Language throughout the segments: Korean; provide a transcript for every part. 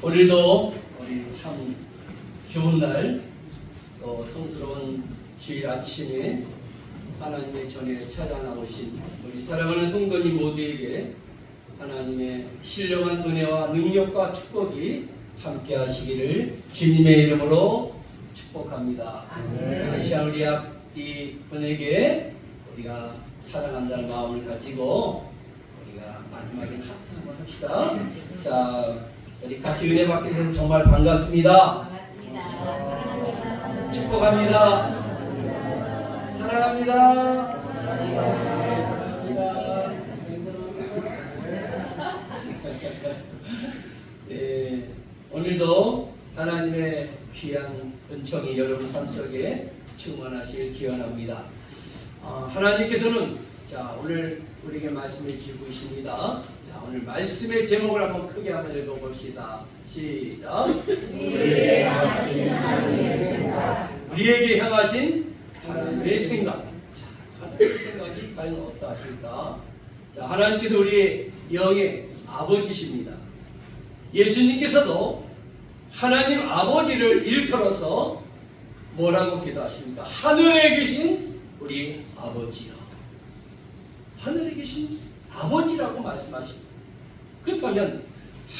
오늘도 우리 참 좋은 날, 또 성스러운 주일 아침에 하나님의 전에 찾아 나오신 우리 사랑하는 성도님 모두에게 하나님의 신령한 은혜와 능력과 축복이 함께 하시기를 주님의 이름으로 축복합니다. 이 시간 우리 앞뒤 분에게 우리가 사랑한다는 마음을 가지고 우리가 마지막에 하트 한번 합시다. 자, 우리 같이 은혜 받게 돼서 정말 반갑습니다. 사랑합니다. 축복합니다. 사랑합니다. 네, 오늘도 하나님의 귀한 은총이 여러분 삶 속에 충만하시길 기원합니다. 하나님께서는 오늘 우리에게 말씀을 주고 계십니다. 오늘 말씀의 제목을 한번 크게 한번 읽어봅시다. 시작. 우리에게 향하신 하나님의 생각. 하나님의 생각이 과연 어떠하실까? 하나님께서 우리의 영의 아버지십니다. 예수님께서도 하나님 아버지를 일컬어서 뭐라고 기도하십니까? 하늘에 계신 우리 아버지요. 하늘에 계신 아버지라고 말씀하십니다. 그렇다면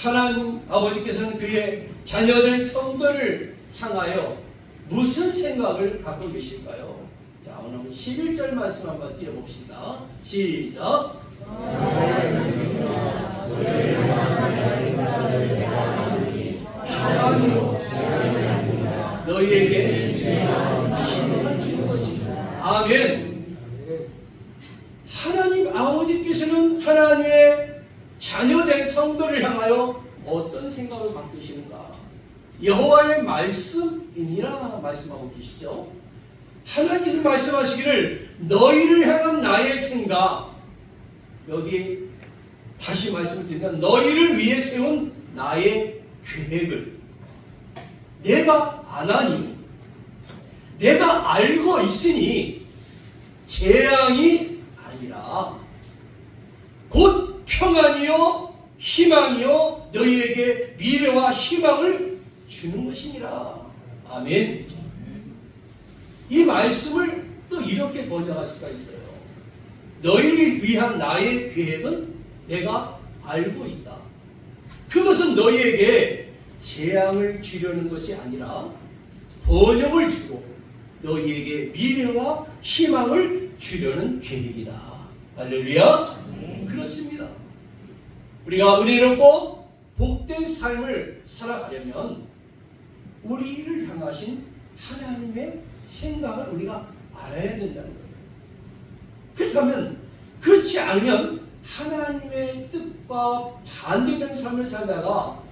하나님 아버지께서는 그의 자녀된 성도를 향하여 무슨 생각을 갖고 계실까요? 자, 오늘 11절 말씀 한번 띄워봅시다. 시작. 너희에게 힘을 주는 것이다. 아멘. 하나님 아버지께서는 하나님의 자녀된 성도를 향하여 어떤 생각을 갖고 계시는가? 여호와의 말씀이니라 말씀하고 계시죠. 하나님께서 말씀하시기를 너희를 향한 나의 생각, 여기 다시 말씀을 드리면 너희를 위해 세운 나의 계획을 내가 안 하니, 내가 알고 있으니 재앙이 아니라 곧 평안이요 희망이요 너희에게 미래와 희망을 주는 것이니라. 아멘. 이 말씀을 또 이렇게 번역할 수가 있어요. 너희를 위한 나의 계획은 내가 알고 있다. 그것은 너희에게 재앙을 주려는 것이 아니라 번영을 주고 너희에게 미래와 희망을 주려는 계획이다. 할렐루야. 그렇습니다. 우리가 은혜롭고 복된 삶을 살아가려면 우리를 향하신 하나님의 생각을 우리가 알아야 된다는 거예요. 그렇다면, 그렇지 않으면 하나님의 뜻과 반대되는 삶을 살다가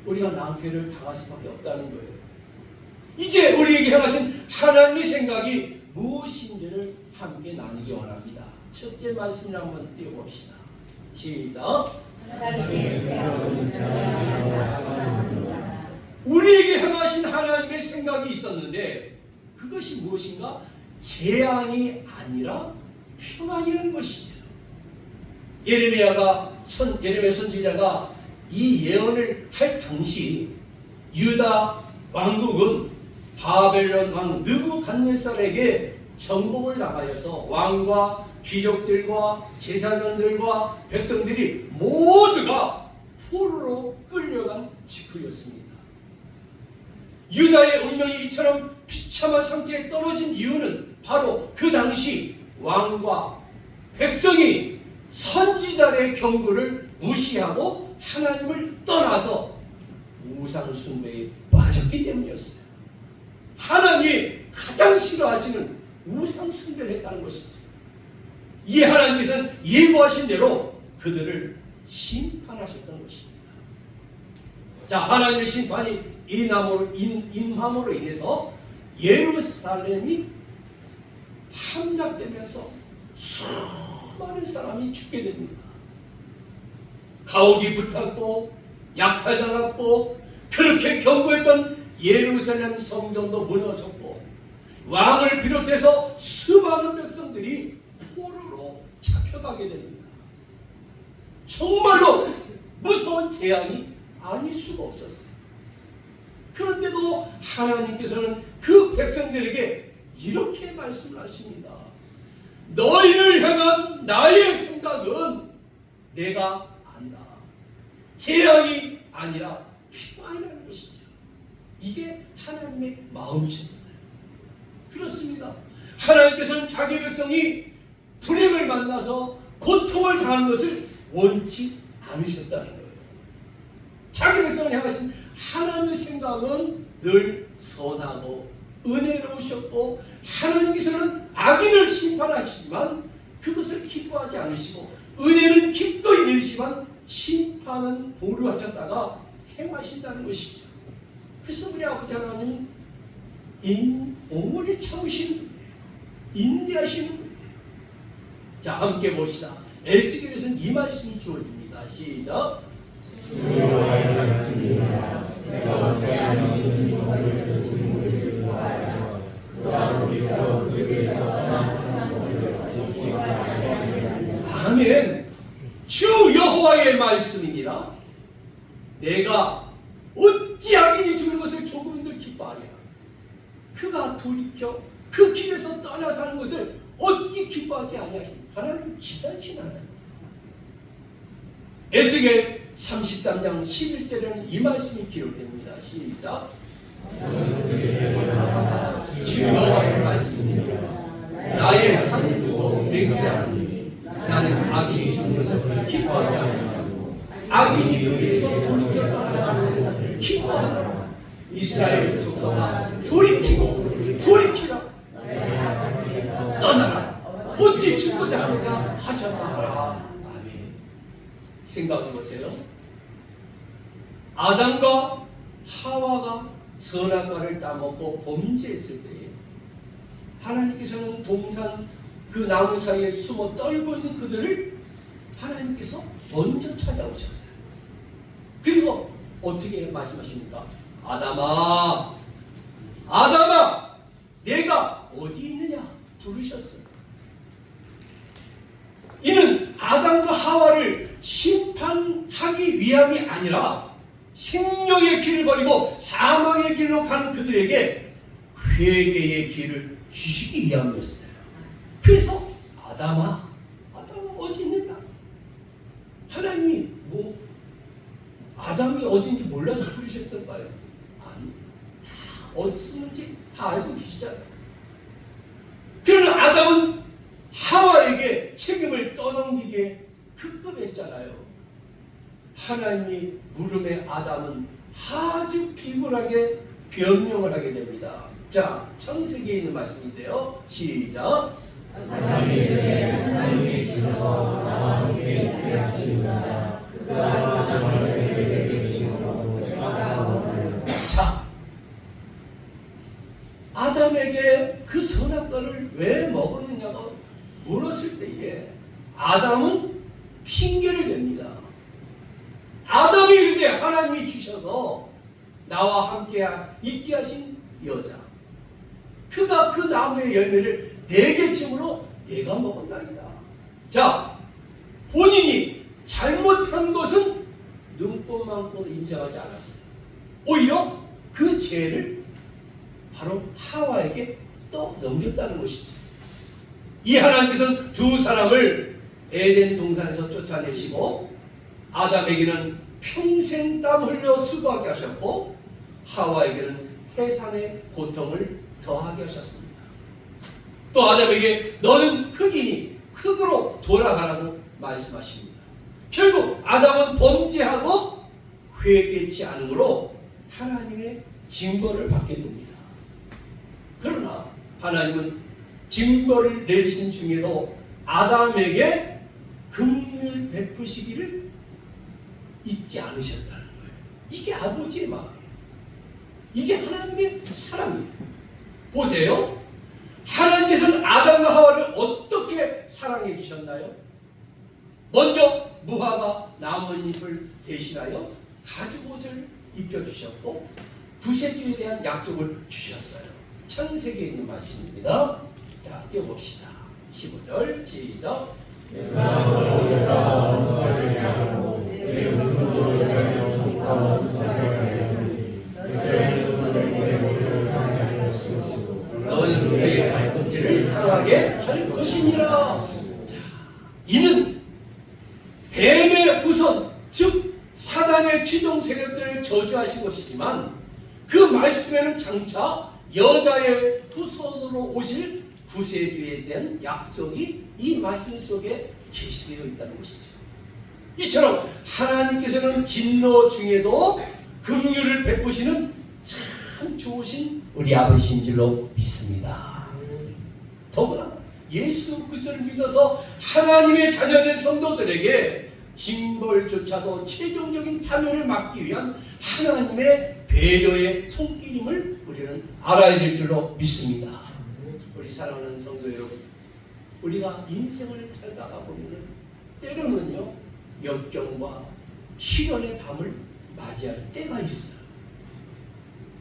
우리가 낭패를 당할 수밖에 없다는 거예요. 이제 우리에게 향하신 하나님의 생각이 무엇인지를 함께 나누기 원합니다. 첫째 말씀을 한번 띄워봅시다. 시작. 우리에게 향하신 하나님의 생각이 있었는데 그것이 무엇인가? 재앙이 아니라 평안이라는 것이죠. 예레미야 선지자가 이 예언을 할 당시 유다 왕국은 바벨론 왕 느부갓네살에게 정복을 당하여서 왕과 귀족들과 제사장들과 백성들이 모두가 포로로 끌려간 직후였습니다. 유다의 운명이 이처럼 비참한 상태에 떨어진 이유는 바로 그 당시 왕과 백성이 선지자의 경고를 무시하고 하나님을 떠나서 우상 숭배에 빠졌기 때문이었어요. 하나님이 가장 싫어하시는 우상 숭배를 했다는 것이죠. 이 하나님께서는 예고하신 대로 그들을 심판하셨던 것입니다. 자, 하나님의 심판이 임함으로 인해서 예루살렘이 함락되면서 수많은 사람이 죽게 됩니다. 가옥이 불탔고 약탈당했고 그렇게 경고했던 예루살렘 성전도 무너졌고 왕을 비롯해서 수많은 백성들이 포로로 잡혀가게 됩니다. 정말로 무서운 재앙이 아닐 수가 없었어요. 그런데도 하나님께서는 그 백성들에게 이렇게 말씀을 하십니다. 너희를 향한 나의 생각은 내가 안다. 재앙이 아니라 평안이라는 것이죠. 이게 하나님의 마음이셨어요. 그렇습니다. 하나님께서는 자기 백성이 불행을 만나서 고통을 당하는 것을 원치 않으셨다는 거예요. 자기 백성을 향하신 하나님의 생각은 늘 선하고 은혜로우셨고, 하나님께서는 악인을 심판하시지만 그것을 기뻐하지 않으시고, 은혜는 기꺼이 내리시지만 심판은 보류하셨다가 행하신다는 것이죠. 그래서 우리 아버지 하나님은 오래 참으시는 분이에요. 인내하시는 분이에요. 자, 함께 봅시다. 에스겔에서는 이 말씀이 주어집니다. 시작. 아멘. 주 여호와의 말씀이니라. 내가 어찌 악인이 죽는 것을 조금도 기뻐하랴. 그가 돌이켜 그 길에서 떠나 사는 것을 어찌 기뻐하지 아니하시니. 하나님 기다리신 하나님. 에스겔 33장 11절에는 이 말씀이 기록됩니다. 시작. 주 여호와의 말씀이니라. 나의 삶을 두고 맹세하노니 나는 악인이 죽는 것을 기뻐하지 아니하고 악인이 그 길에서 돌이켜 떠나 사는 것을 기뻐하노라. 이스라엘 족속아 돌이키라. 떠나라. 어찌 죽고자 하느냐 하셨다. 아멘. 생각해 보세요. 아담과 하와가 선악과를 따먹고 범죄했을 때에 하나님께서는 동산 그 나무 사이에 숨어 떨고 있는 그들을 하나님께서 먼저 찾아오셨어요. 그리고 어떻게 말씀하십니까? 아담아, 내가 어디 있느냐 부르셨어요. 이는 아담과 하와를 심판하기 위함이 아니라 생명의 길을 버리고 사망의 길로 가는 그들에게 회개의 길을 주시기 위함이었어요. 그래서 아담아 어디 있느냐? 하나님이 아담이 어디인지 몰라서 부르셨을까요? 아니, 다 어디 숨는지 다 알고 계시잖아요. 그러나 아담은 하와에게 책임을 떠넘기기에 급급했잖아요. 하나님이 물음에 아담은 아주 비굴하게 변명을 하게 됩니다. 자, 창세기에 있는 말씀인데요. 시작. 하나님이 주셔서 나와 함께 있게 하시니라. 그가 나를 베푸시고 내가 먹으려. 자, 아담에게 그 선악과를 왜 먹었느냐고 물었을 때에 아담은 핑계를 댑니다. 아담이 이르되 하나님이 주셔서 나와 함께 있게 하신 여자, 그가 그 나무의 열매를 내게 주므로 내가 먹었나이다. 자, 본인이 잘못한 것은 눈꽃만큼 인정하지 않았어요. 오히려 그 죄를 바로 하와에게 또 넘겼다는 것이죠. 이 하나님께서는 두 사람을 에덴 동산에서 쫓아내시고 아담에게는 평생 땀 흘려 수고하게 하셨고 하와에게는 해산의 고통을 더하게 하셨습니다. 또 아담에게 너는 흙이니 흙으로 돌아가라고 말씀하십니다. 결국 아담은 범죄하고 회개치 않으므로 하나님의 징벌을 받게 됩니다. 그러나 하나님은 징벌을 내리신 중에도 아담에게 긍휼 베푸시기를 잊지 않으셨다는 거예요. 이게 아버지의 마음이에요. 이게 하나님의 사랑이에요. 보세요. 하나님께서는 아담과 하와를 어떻게 사랑해 주셨나요? 먼저 무화과 나뭇잎을 대신하여 가죽옷을 입혀주셨고 구세주에 대한 약속을 주셨어요. 창세기에 있는 말씀입니다. 자, 띄워봅시다. 15절 시작. 내가 너를 여자와 수사를 하고 내 웃음으로 여자를 너와 부자가 되리니 너의 머리를 상하게 할 것이고 너는 그의 발꿈치를 상하게 할 것이니라. 자, 이는 뱀의 후손, 즉 사단의 지동 세력들을 저주하신 것이지만 그 말씀에는 장차 여자의 후손으로 오실 구세주에 대한 약속이 이 말씀 속에 계시되어 있다는 것이죠. 이처럼 하나님께서는 진노 중에도 긍휼을 베푸시는 참 좋으신 우리 아버지인 줄로 믿습니다. 더구나 예수 그리스도를 믿어서 하나님의 자녀된 성도들에게 징벌조차도 최종적인 파멸을 막기 위한 하나님의 배려의 손길임을 우리는 알아야 될 줄로 믿습니다. 우리 사랑하는 성도 여러분, 우리가 인생을 살다가 보면은 때로는요 역경과 시련의 밤을 맞이할 때가 있어요.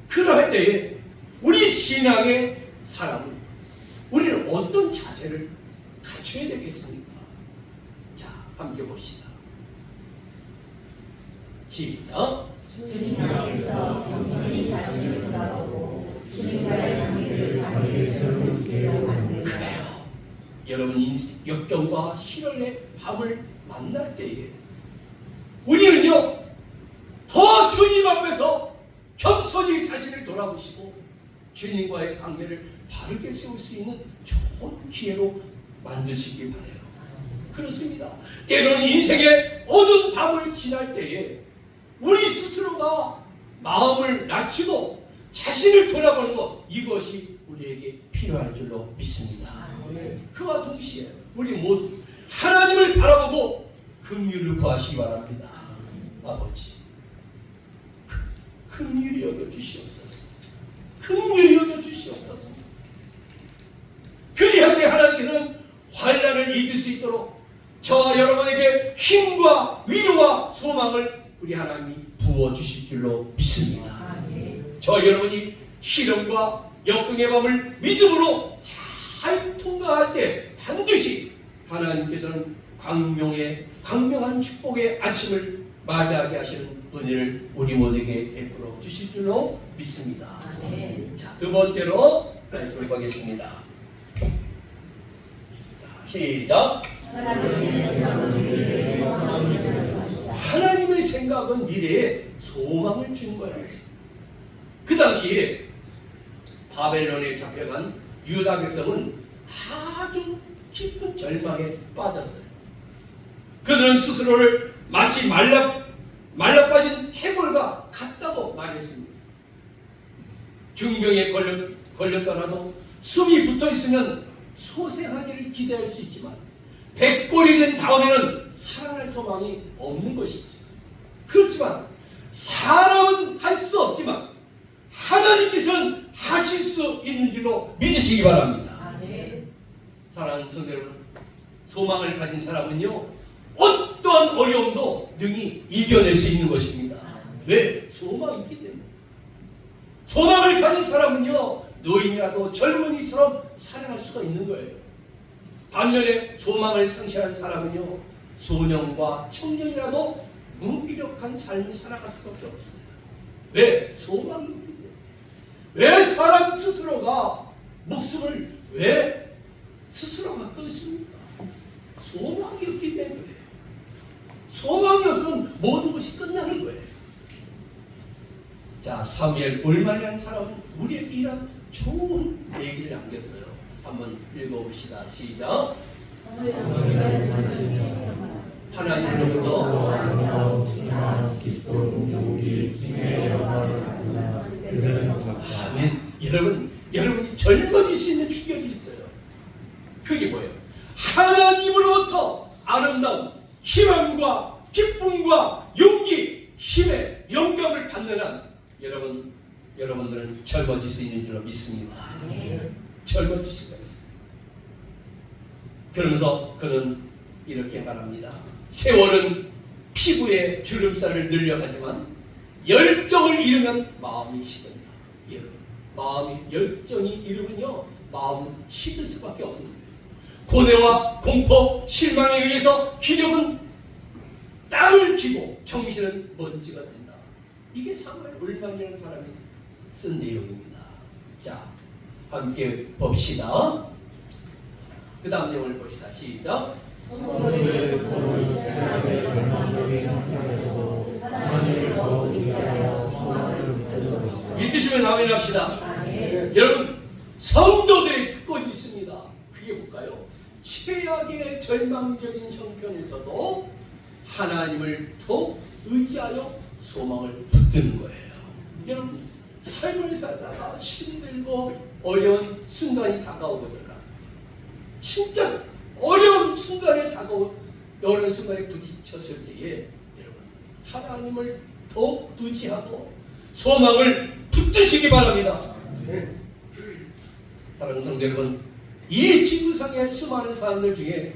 그럴 때에 우리 신앙의 사람은 우리는 어떤 자세를 갖춰야 되겠습니까? 자, 함께 봅시다. 시작. 주님께서 겸손히 자신을 돌아보고 주님과의 관계를 바르게 세우게 만들라. 그래요. 여러분 역경과 시련의 밤을 만날 때에 우리는요 더 주님 앞에서 겸손히 자신을 돌아보시고 주님과의 관계를 바르게 세울 수 있는 좋은 기회로 만드시기 바라요. 그렇습니다. 때로는 인생의 어두운 밤을 지날 때에 우리 스스로가 마음을 낮추고 자신을 돌아보는 것, 이것이 우리에게 필요할 줄로 믿습니다. 그와 동시에 우리 모두 하나님을 바라보고 긍휼을 구하시기 바랍니다. 아버지, 긍휼히 여겨 주시옵소서. 긍휼히 여겨 주시옵소서. 그리하게 하나님께서는 환난을 이길 수 있도록 저와 여러분에게 힘과 위로와 소망을 우리 하나님이 부어주실 줄로 믿습니다. 저 여러분이 시련과 역경의 밤을 믿음으로 잘 통과할 때 반드시 하나님께서는 광명한 축복의 아침을 맞이하게 하시는 은혜를 우리 모두에게 베풀어 주실 줄로 믿습니다. 자, 두 번째로 말씀을 보겠습니다. 자, 시작. 하나님의 생각은 미래에 소망을 주는 거예요. 그 당시에 바벨론에 잡혀간 유다 백성은 아주 깊은 절망에 빠졌어요. 그들은 스스로를 마치 말라빠진 해골과 같다고 말했습니다. 중병에 걸렸더라도 숨이 붙어있으면 소생하기를 기대할 수 있지만 백골이 된 다음에는 살아날 소망이 없는 것이죠. 그렇지만 사람은 할 수 없지만 하나님께서는 하실 수 있는 줄로 믿으시기 바랍니다. 사랑하는 성도 여러분, 소망을 가진 사람은요 어떠한 어려움도 능히 이겨낼 수 있는 것입니다. 왜? 소망이 있기 때문에. 소망을 가진 사람은요 노인이라도 젊은이처럼 살아갈 수가 있는 거예요. 반면에 소망을 상실한 사람은요 소년과 청년이라도 무기력한 삶을 살아갈 수밖에 없어요. 왜? 소망이 없기 때문에. 왜 사람 스스로가 목숨을 왜 스스로가 끊습니까? 소망이 없기 때문에 그래요. 소망이 없으면 모든 것이 끝나는 거예요. 자, 사무엘 올만한 사람은 우리에게 이런 좋은 얘기를 남겼어요. 한번 읽어봅시다. 시작. 하나님으로부터 아름다운 희망, 기쁨, 용기, 힘의 영광을 받으나 그들은 아멘. 여러분이 젊어질 수 있는 비결이 있어요. 그게 뭐예요? 하나님으로부터 아름다운 희망과 기쁨과 용기, 힘의 영감을 받는 한 여러분들은 젊어질 수 있는 줄로 믿습니다. 젊어질 수가 있어요. 그러면서 그는 이렇게 말합니다. 세월은 피부에 주름살을 늘려가지만 열정을 잃으면 마음이 시든다. 여러분, 마음이 열정이 잃으면요 마음은 시들 수밖에 없는 거예요. 고뇌와 공포, 실망에 의해서 기력은 땀을 기고 정신은 먼지가 된다. 이게 사무엘 울만이라는 사람이 쓴 내용입니다. 자, 함께 봅시다. 그 다음 내용을 봅시다. 시작. 성도들의 토론이 최악의 절망적인 한편에서도 하나님을 더욱 의지하여 소망을 붙들고 있습니다. 믿으시면 아멘 합시다. 아멘. 여러분, 성도들의 특권이 있습니다. 그게 뭘까요? 최악의 절망적인 형편에서도 하나님을 더욱 의지하여 소망을 붙드는 거예요. 여러분, 삶을 살다가 힘들고 어려운 순간이 다가오거든요. 진짜 어려운 순간에 어려운 순간에 부딪혔을 때에 여러분, 하나님을 더욱 의지하고 소망을 붙드시기 바랍니다. 사랑하는 성도 여러분, 이 지구상의 수많은 사람들 중에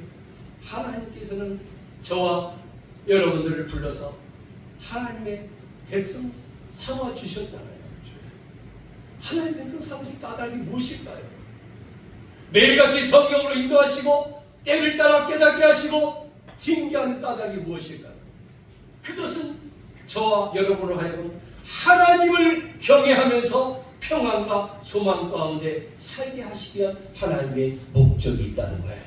하나님께서는 저와 여러분들을 불러서 하나님의 백성 삼아 주셨잖아요. 하나님의 백성 삼으신 까닭이 무엇일까요? 매일같이 성경으로 인도하시고 때를 따라 깨닫게 하시고 징계하는 까닭이 무엇일까요? 그것은 저와 여러분으로 하여금 하나님을 경외하면서 평안과 소망 가운데 살게 하시기 위한 하나님의 목적이 있다는 거예요.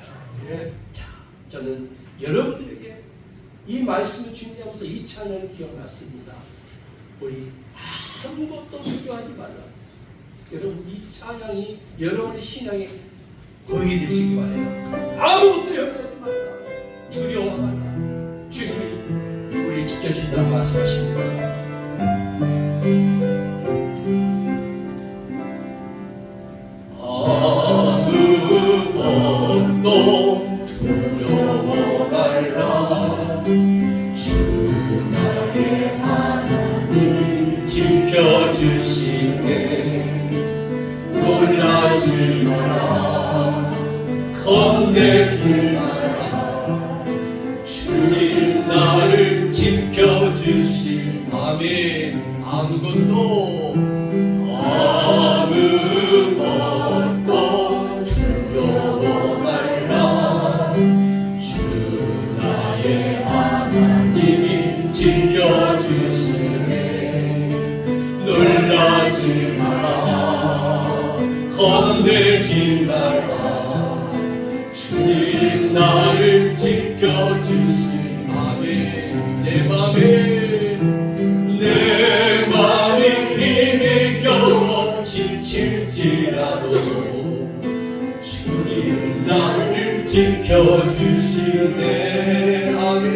자, 저는 여러분들에게 이 말씀을 준비하면서 이 찬양이 기억났습니다. 우리 아무것도 두려워하지 말라. 여러분, 이 찬양이 여러분의 신앙에 고이 되시기 바래요. 아무것도 염려하지 말라. 두려워 말라. 주님이 우리를 지켜준다고 말씀하십니다. 아무것도 두려워 말라. 주 나의 하나님 지켜주시네. 놀라지 마라. 겁내지 마라. 주님 나를 지켜주시. 아멘. 아무것도 두려워 말라. 주 나의 하나님이 지켜주시네. 놀라지 마라. 겁내지 마라. 주님 나를 지켜주시. 아멘. 내 맘이 힘에 겨워 지칠지라도 주님 나를 지켜주시네. 아멘.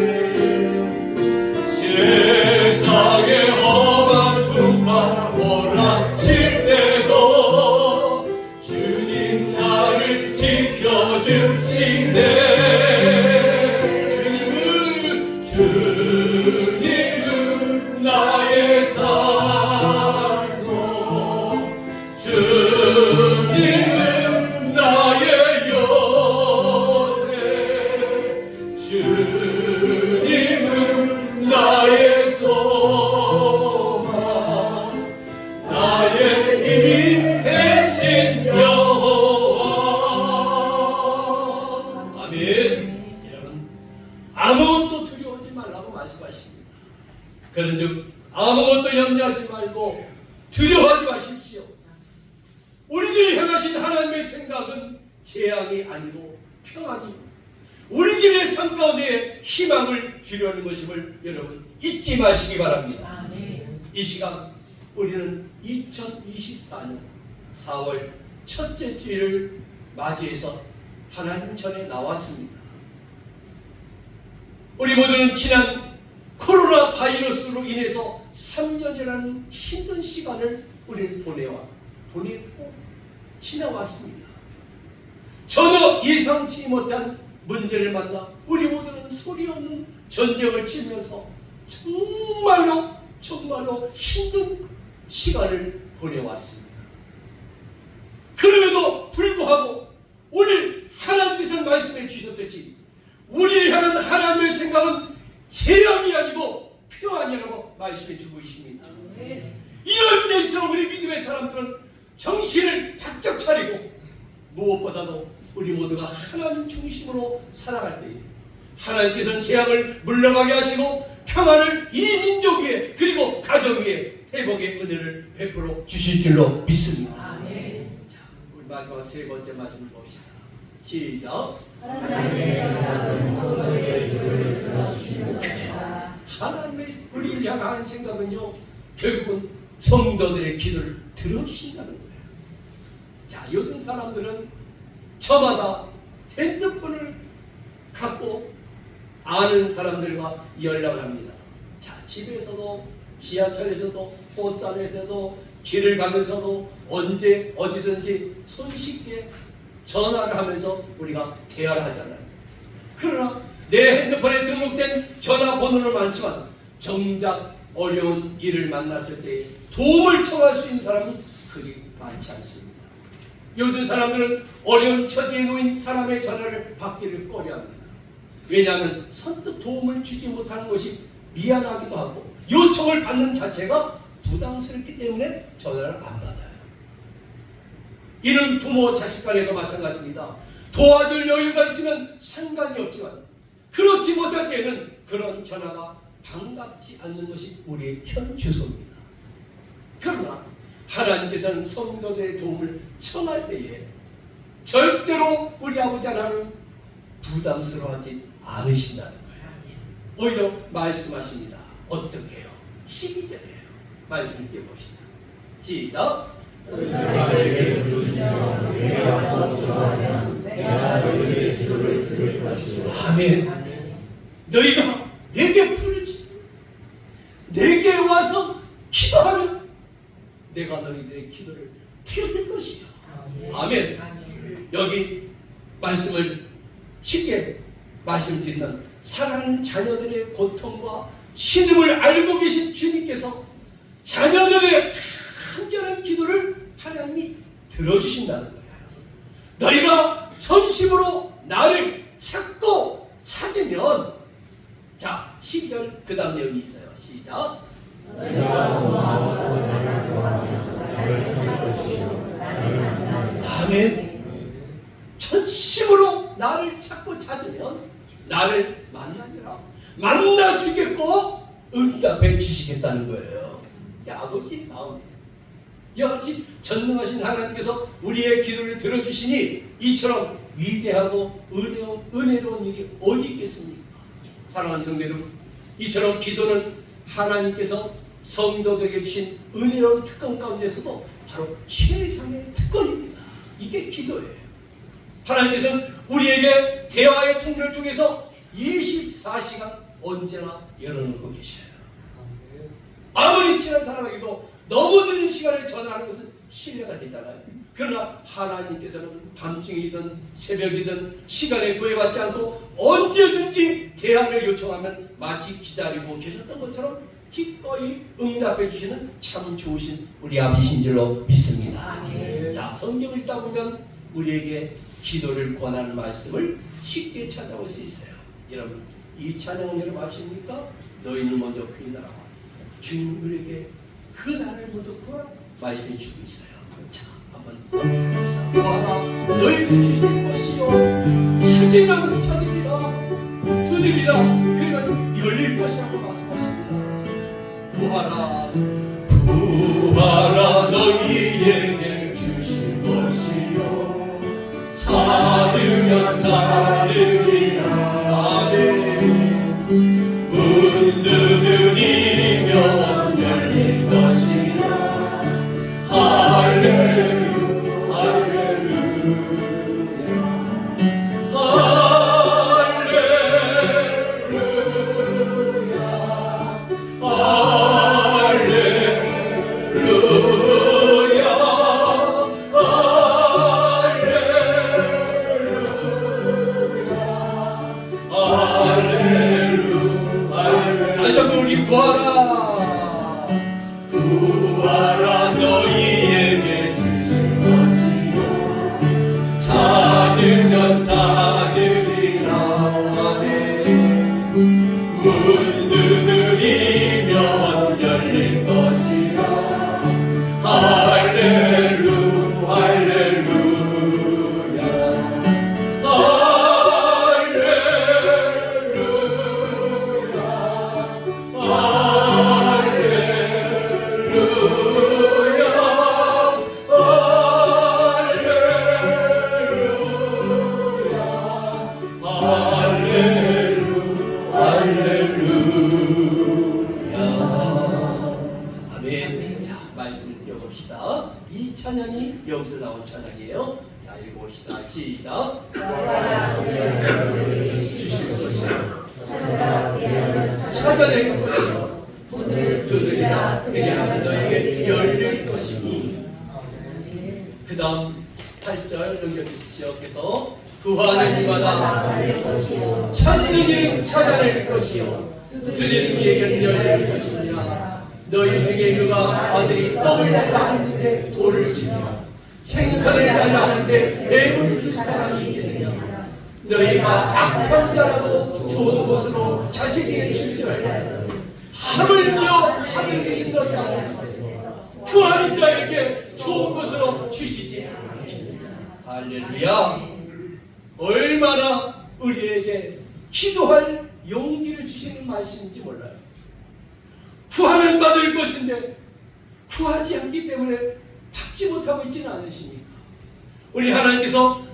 세상의 험한 풍파 몰아칠 때도 주님 나를 지켜주시네. 주님은 나의 산소. 주님은 나의 요새. 주님은 나의 소망. 나의 힘이 되신 여호와. 아멘. 여러분, 아무것도 두려워하지 말라고 말씀하십니다. 그런즉 아무것도 염려하지 말고 두려워하지 마십시오. 우리들 향하신 하나님의 생각은 재앙이 아니고 평안이요, 우리들의 삶 가운데 희망을 주려는 것임을 여러분 잊지 마시기 바랍니다. 아멘. 이 시간 우리는 2024년 4월 첫째 주일을 맞이해서 하나님 전에 나왔습니다. 우리 모두는 지난 코로나 바이러스로 인해서 3년이라는 힘든 시간을 우리는 보내고 지나왔습니다. 전혀 예상치 못한 문제를 만나 우리 모두는 소리 없는 전쟁을 치면서 정말로 힘든 시간을 보내왔습니다. 그럼에도 불구하고 오늘 하나님께서 말씀해 주셨듯이 우리를 향한 하나님의 생각은 재앙이 아니고 평안이라고 말씀해 주고 있습니다. 이럴 때일수록 우리 믿음의 사람들은 정신을 바짝 차리고 무엇보다도 우리 모두가 하나님 중심으로 살아갈 때에 하나님께서는 재앙을 물러가게 하시고 평안을 이 민족 위에 그리고 가정 위에 회복의 은혜를 베풀어 주실 줄로 믿습니다. 아멘. 자, 우리 마지막 세 번째 말씀을 봅시다. 시작. 하나님의 생각은 성도의 기도를 들어주시는 것이다. 하나님의 우리를 향한 생각은요, 결국은 성도들의 기도를 들어주신다는 거예요. 자, 요즘 사람들은 저마다 핸드폰을 갖고 아는 사람들과 연락을 합니다. 자, 집에서도 지하철에서도 버스 안에서도 길을 가면서도 언제 어디든지 손쉽게 전화를 하면서 우리가 대화를 하잖아요. 그러나 내 핸드폰에 등록된 전화번호는 많지만 정작 어려운 일을 만났을 때 도움을 청할 수 있는 사람은 그리 많지 않습니다. 요즘 사람들은 어려운 처지에 놓인 사람의 전화를 받기를 꺼려합니다. 왜냐하면 선뜻 도움을 주지 못하는 것이 미안하기도 하고 요청을 받는 자체가 부담스럽기 때문에 전화를 안 받아요. 이는 부모 자식 간에도 마찬가지입니다. 도와줄 여유가 있으면 상관이 없지만 그렇지 못할 때에는 그런 전화가 반갑지 않는 것이 우리의 현 주소입니다. 그러나 하나님께서는 성도들의 도움을 청할 때에 절대로 우리 아버지 하나님은 부담스러워하지 않으신다는 거예요. 오히려 말씀하십니다. 어떻게 해요? 12절이에요. 말씀을 띄워봅시다. 시작. 나에게 부르시며 내가 와서 기도하면 내가 너희의 기도를 들을 것이요. 아멘. 너희가 내게 부르지, 내게 와서 기도하면 내가 너희들의 기도를 들을 것이요. 아멘. 여기 말씀을 쉽게 말씀드리면 사랑하는 자녀들의 고통과 신음을 알고 계신 주님께서 자녀들의 간절한 기도를 하나님이 들어주신다는 거예요. 너희가 전심으로 나를 찾고 찾으면, 자 12절 그 다음 내용이 있어요. 시작. 내가 온 마음으로 나를 구하며 나를 찾을 것이요 나를 만나리라. 아멘. 전심으로 나를 찾고 찾으면 나를 만나리라. 만나 주겠고 응답해 주시겠다는 거예요. 이 아버지의 마음이에요. 이와 같이 전능하신 하나님께서 우리의 기도를 들어주시니 이처럼 위대하고 은혜로운 일이 어디 있겠습니까? 사랑하는 성도 여러분, 이처럼 기도는 하나님께서 성도들에게 주신 은혜로운 특권 가운데서도 바로 최상의 특권입니다. 이게 기도예요. 하나님께서는 우리에게 대화의 통로를 통해서 24시간 언제나 열어놓고 계셔요. 아무리 친한 사람에게도 너무 늦은 시간에 전화하는 것은 신뢰가 되잖아요. 그러나 하나님께서는 밤중이든 새벽이든 시간에 구애받지 않고 언제든지 대화를 요청하면 마치 기다리고 계셨던 것처럼 기꺼이 응답해 주시는 참 좋으신 우리 아버지신 줄로 믿습니다. 자, 성경을 읽다 보면 우리에게 기도를 권하는 말씀을 쉽게 찾아올 수 있어요. 여러분, 이 찬양은 여러분 아십니까? 너희는 먼저 그의 나라와 주님 우리에게 그 나라를 먼저 구하라 말씀해 주고 있어요. 자, 한번 찾읍시다. 구하라 너희는 주실 것이요 찾으면 찾으리라 두드리라 그러면 열릴 것이라고 말씀하십니다. 구하라 구하라 너희에게 주실 것이요 찾으면 찾으리라. 아멘. 문 두드리면 열릴 것이라. 할렐루야 할렐루야 할렐루야 할렐루야. 다시 한번 우리 구하라. 아멘. 자, 말씀을 띄워봅시다. 이 찬양이 여기서 나온 찬양이에요. 자, 읽어봅시다. 시작. 찾아낼 것이요 문을 두드리라 그냥 너에게 열릴 것이니. 그 다음 8절 넘겨주십시오. 그래서 구하는 이마다 찾는 이는 찾아낼 것이요 두드리는 이에게는 열릴 것이니라. 너희 중에 누가 아들이 떡을 달라 하는데 돌을 주냐 생선을 달라 하는데 뱀을 줄 사람이 있겠느냐. 너희가 악한 자라도 좋은 곳으로 자식에게 줄지어야 하물며 하늘에 계신 너희 아버지께서 구하는 자에게 좋은 곳으로 주시지 않겠느냐. 할렐루야. 얼마나 우리에게 기도할 용기를 주시는 말씀인지 몰라요. 구하면 받을 것인데 구하지 않기 때문에 받지 못하고 있지는 않으십니까? 우리 하나님께서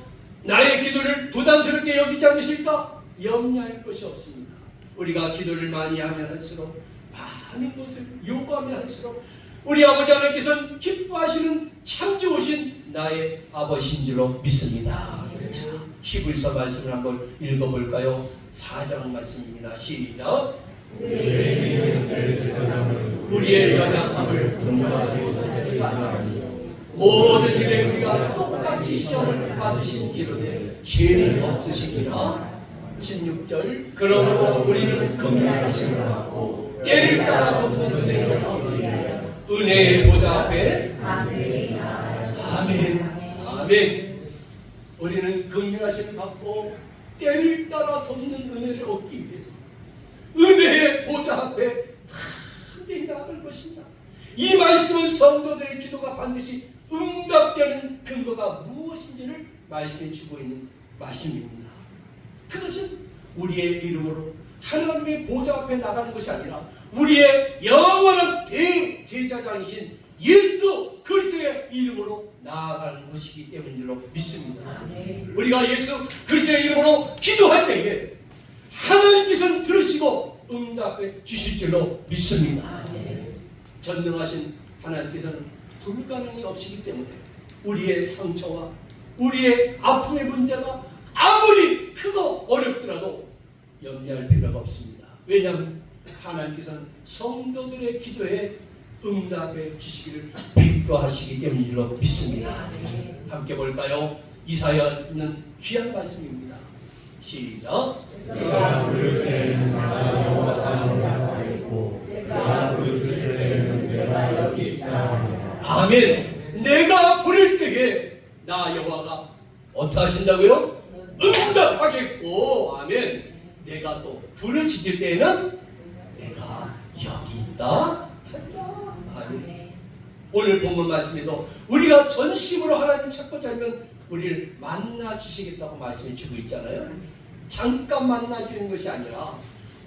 나의 기도를 부담스럽게 여기지 않으실까? 염려할 것이 없습니다. 우리가 기도를 많이 하면 할수록 많은 것을 요구하면 할수록 우리 아버지 하나님께서는 기뻐하시는 참 좋으신 나의 아버지인 줄로 믿습니다. 자, 히브리서 말씀을 한번 읽어볼까요? 4장 말씀입니다. 시작. 우리의 연약함을 동정하지 못하셨으나 모든 일에 우리가 똑같이 시험을 받으신 이로되 죄는 없으시니라. 16절. 그러므로 우리는 긍휼하심을 받고 때를 따라 돕는 은혜를 얻으리 은혜의 보좌 앞에 아멘. 아멘. 우리는 긍휼하심을 받고 때를 따라 돕는 은혜를 얻기 위해서 은혜의 보좌 앞에 담대히 나아갈 것입니다. 이 말씀은 성도들의 기도가 반드시 응답되는 근거가 무엇인지를 말씀해 주고 있는 말씀입니다. 그것은 우리의 이름으로 하나님의 보좌 앞에 나가는 것이 아니라 우리의 영원한 대제사장이신 예수 그리스도의 이름으로 나아가는 것이기 때문인 줄로 믿습니다. 우리가 예수 그리스도의 이름으로 기도할 때에 하나님께서는 들으시고 응답해 주실 줄로 믿습니다. 전능하신 하나님께서는 불가능이 없으시기 때문에 우리의 상처와 우리의 아픔의 문제가 아무리 크고 어렵더라도 염려할 필요가 없습니다. 왜냐하면 하나님께서는 성도들의 기도에 응답해 주시기를 기뻐하시기 때문이라고 믿습니다. 함께 볼까요? 이사야에 있는 귀한 말씀입니다. 시작. 내가 부를 때에는 내가 여호와가 내가 있고 내가 부르실 때에는 내가 여기 있다 하리라. 아멘. 내가 부를 때에 나 여호와가 어떻게 하신다고요? 응답하겠고. 아멘. 내가 또 부르짖을 때에는 내가 여기 있다 하리라. 아멘. 오늘 본문 말씀에도 우리가 전심으로 하나님 찾고자 하면 우리를 만나 주시겠다고 말씀해 주고 있잖아요. 잠깐 만나 주는 것이 아니라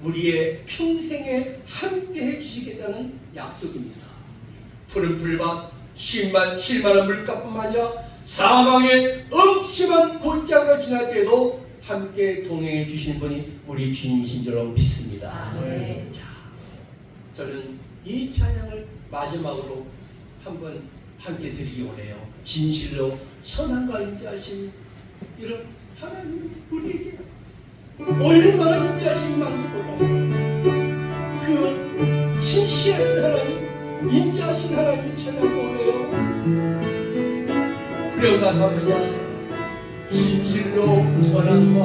우리의 평생에 함께 해 주시겠다는 약속입니다. 푸른 풀밭 쉴만한 물가뿐만 아니라 사망의 음침한 골짜기로 지날 때에도 함께 동행해 주시는 분이 우리 주님이신 줄로 믿습니다. 자, 저는 이 찬양을 마지막으로 한번 함께 드리기 원해요. 진실로 선함과 인자하심 이런 하나님 우리에게 얼마나 인자하신 마음인지 몰라요. 그 진실하신 하나님, 인자하신 하나님을 찬양하고 오네요. 그려가사합니다. 진실로 선함과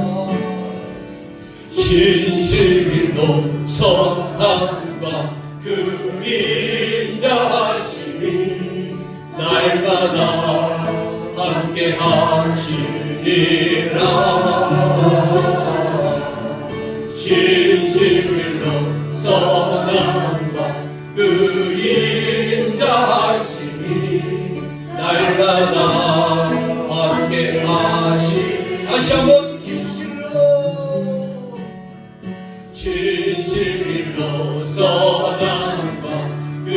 진실로 선함과 그 인자하심이 날마다 함께 하시리라. 진실로 선함과 그 인자하심이 날마다 함께 하시. 다시 한번 진실로 선함과 그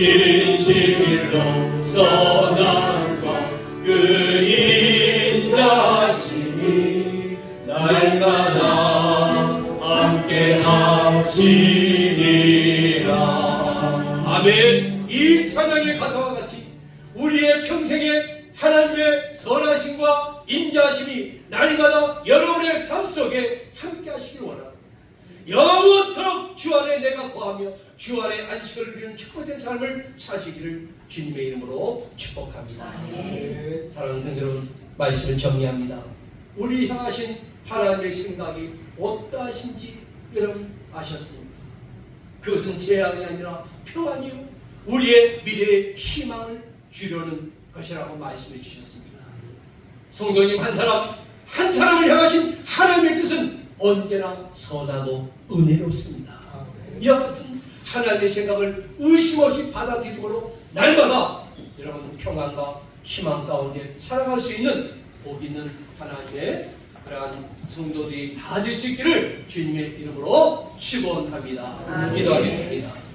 진실로 선함과 그 인자심이 날마다 함께 하시리라. 아멘. 이 찬양의 가사와 같이 우리의 평생에 하나님의 선하심과 인자하심이 날마다 여러분의 삶 속에 함께 하시길 원합니다. 영원토록 주 안에 내가 거하며 주 안에 안식을 누리는 축복된 삶을 사시기를 주님의 이름으로 축복합니다. 사랑하는 성도 여러분, 말씀을 정리합니다. 우리 향하신 하나님의 생각이 어떠하신지 여러분 아셨습니까? 그것은 재앙이 아니라 평안이요 우리의 미래의 희망을 주려는 것이라고 말씀해 주셨습니다. 성도님 한 사람을 향하신 하나님의 뜻은 언제나 선하고 은혜롭습니다. 이와 같은 하나님의 생각을 의심 없이 받아들임으로 날마다 여러분 평안과 희망 가운데 살아갈 수 있는 복 있는 하나님의 그러한 성도들이 다 될 수 있기를 주님의 이름으로 축원합니다. 기도하겠습니다.